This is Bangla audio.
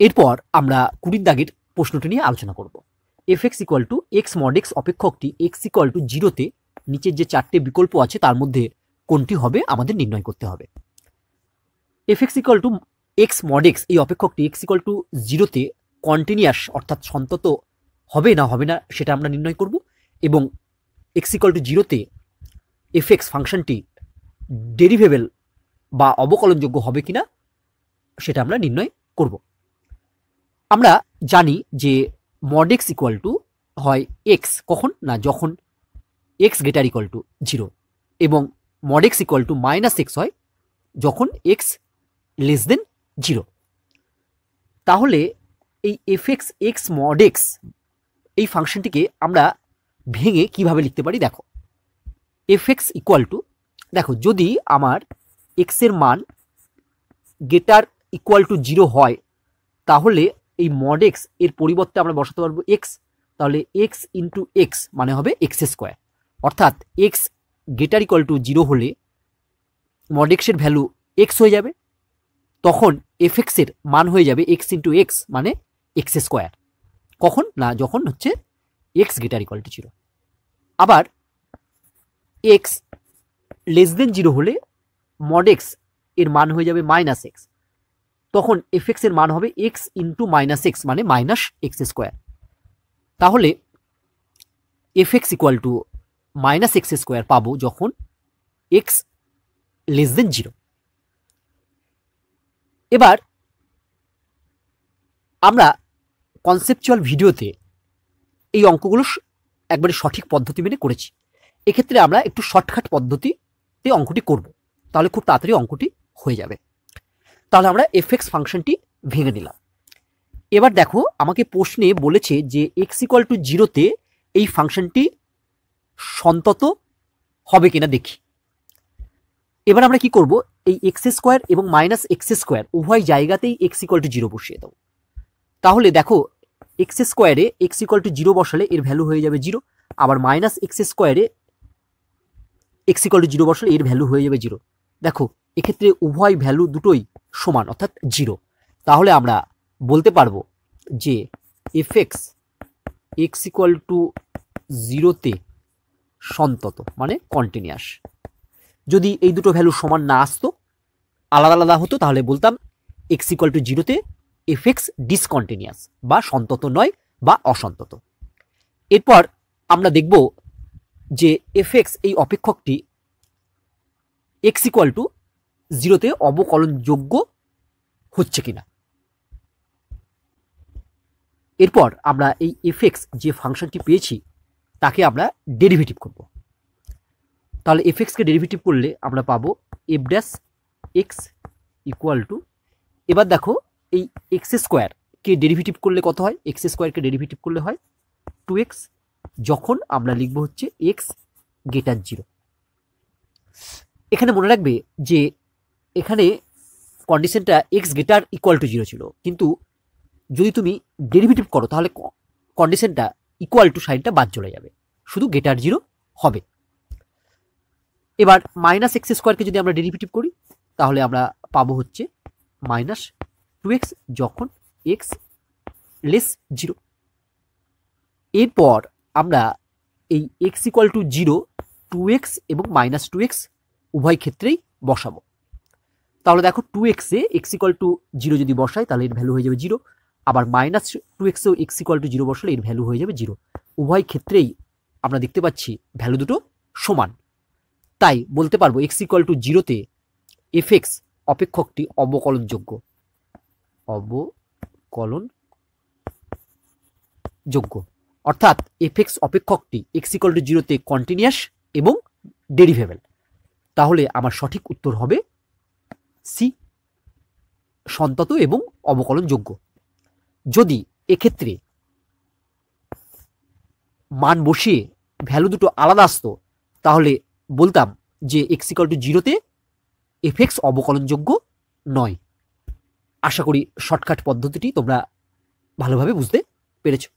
এরপর আমরা 20 দাগের প্রশ্নটি নিয়ে আলোচনা করব। F X equal to X mod X অপেক্ষকটি এক্স ইকুয়াল টু 0-তে নিচের যে 4টে বিকল্প আছে তার মধ্যে কোনটি হবে আমাদের নির্ণয় করতে হবে। F X equal to X mod X এই অপেক্ষকটি এক্স ইকুয়াল টু 0-তে কন্টিনিউয়াস অর্থাৎ সন্তত হবে না সেটা আমরা নির্ণয় করব, এবং এক্স ইকুয়াল টু 0-তে এফ এক্স ফাংশনটি ডেরিভেবল বা অবকলনযোগ্য হবে কিনা সেটা আমরা নির্ণয় করব। আমরা জানি যে মড এক্স ইকুয়াল টু হয় এক্স কখন না যখন এক্স গ্রেটার ইকুয়াল টু 0, এবং mod x equal two minus x হয় যখন এক্স লেস দেন 0। তাহলে এই F X x mod X এই ফাংশনটিকে আমরা ভেঙে কিভাবে লিখতে পারি দেখো। এফ এক্স ইকুয়াল টু, দেখো যদি আমার এক্সের মান গ্রেটার ইকুয়াল টু 0 হয় তাহলে এই মড এক্স এর পরিবর্তে আমরা বসাতে পারবো এক্স, তাহলে এক্স ইন্টু এক্স মানে হবে এক্স স্কোয়ার, অর্থাৎ এক্স গ্রেটার ইকুয়াল টু 0 হলে মড এক্সের ভ্যালু এক্স হয়ে যাবে, তখন এফ এক্সের মান হয়ে যাবে এক্স ইন্টু এক্স মানে এক্স স্কোয়ার, কখন না যখন হচ্ছে এক্স গ্রেটার ইকুয়াল টু 0। আবার এক্স লেস দেন 0 হলে মড এক্স এর মান হয়ে যাবে মাইনাস এক্স, তখন এফ এক্স এর মান হবে এক্স ইন্টু মাইনাস এক্স মানে মাইনাস এক্স স্কোয়ার। তাহলে F X equal two minus x square পাবো যখন এক্স লেস দেন 0। এবার আমরা কনসেপচুয়াল ভিডিওতে এই অঙ্কগুলো একবারে সঠিক পদ্ধতি মেনে করেছি, এক্ষেত্রে আমরা একটু শর্টকাট পদ্ধতিতে অঙ্কটি করব, তাহলে খুব তাড়াতাড়ি অঙ্কটি হয়ে যাবে। তাহলে আমরা এফ এক্স ফাংশনটি ভেঙে নিলাম। এবার দেখো আমাকে প্রশ্নে বলেছে যে এক্স ইকুয়াল টু 0-তে এই ফাংশনটি সন্তত হবে কিনা দেখি। এবার আমরা কি করব, এই এক্স স্কোয়ার এবং মাইনাস এক্স স্কোয়ার উভয় জায়গাতেই এক্স ইকুয়াল টু 0 বসিয়ে দেবো। তাহলে দেখো এক্স স্কোয়ারে এক্স ইকুয়াল টু 0 বসালে এর ভ্যালু হয়ে যাবে 0, আবার মাইনাস এক্স স্কোয়ারে এক্স ইকুয়াল টু 0 বসালে এর ভ্যালু হয়ে যাবে 0। দেখো এক্ষেত্রে উভয় ভ্যালু দুটোই সমান অর্থাৎ 0। তাহলে আমরা বলতে পারবো যে F X X equal to 0-তে সন্তত মানে কন্টিনিউয়াস। যদি এই দুটো ভ্যালু সমান না আসতো, আলাদা আলাদা হতো, তাহলে বলতাম এক্স ইকুয়াল টু 0-তে এফ এক্স ডিসকন্টিনিউয়াস বা সন্তত নয় বা অসন্তত। এরপর আমরা দেখব যে এফ এক্স এই অপেক্ষকটি এক্স ইকুয়াল টু 0-তে অবকলনযোগ্য হচ্ছে কিনা। এরপর আমরা এই এফ এক্স যে ফাংশনটি পেয়েছি তাকে আমরা ডেরিভেটিভ করব। তাহলে এফ এক্সকে ডেরিভেটিভ করলে আমরা পাবো F dash x equal two, এবার দেখো এই এক্স স্কোয়ারকে ডেরিভেটিভ করলে কত হয়, এক্স স্কোয়ারকে ডেরিভেটিভ করলে হয় 2x, যখন আমরা লিখব হচ্ছে এক্স গ্রেটার 0। এখানে মনে রাখবে যে এখানে কন্ডিশনটা এক্স গ্রেটার ইকুয়াল টু 0 ছিল, কিন্তু যদি তুমি ডেরিভেটিভ করো তাহলে কন্ডিশনটা ইকুয়াল টু সাইনটা বাদ চলে যাবে, শুধু গ্রেটার 0 হবে। এবার মাইনাস এক্স স্কোয়ারকে যদি আমরা ডেরিভেটিভ করি তাহলে আমরা পাবো হচ্ছে মাইনাস 2x যখন এক্স লেস 0। এরপর আমরা এই এক্স ইকুয়াল টু 0 2x এবং মাইনাস 2x উভয় ক্ষেত্রেই বসাবো। তাহলে দেখো 2x-এ এক্স ইকুয়াল টু 0 যদি বসাই তাহলে এর ভ্যালু হয়ে যাবে 0, আবার মাইনাস 2x-এও এক্স ইকুয়াল টু 0 বসালে এর ভ্যালু হয়ে যাবে 0। উভয় ক্ষেত্রেই আমরা দেখতে পাচ্ছি ভ্যালু দুটো সমান, তাই বলতে পারবো এক্স ইকুয়াল টু 0-তে এফ এক্স অপেক্ষকটি অবকলনযোগ্য অর্থাৎ এফ এক্স অপেক্ষকটি এক্স ইকুয়াল টু 0-তে কন্টিনিউয়াস এবং ডেরিভেবল। তাহলে আমার সঠিক উত্তর হবে সি, সন্তত এবং অবকলনযোগ্য। যদি এক্ষেত্রে মান বসিয়ে ভ্যালু দুটো আলাদা আসতো তাহলে বলতাম যে এক্স ইকুয়াল টু 0-তে এফ এক্স অবকলনযোগ্য নয়। আশা করি শর্টকাট পদ্ধতিটি তোমরা ভালোভাবে বুঝতে পেরেছো।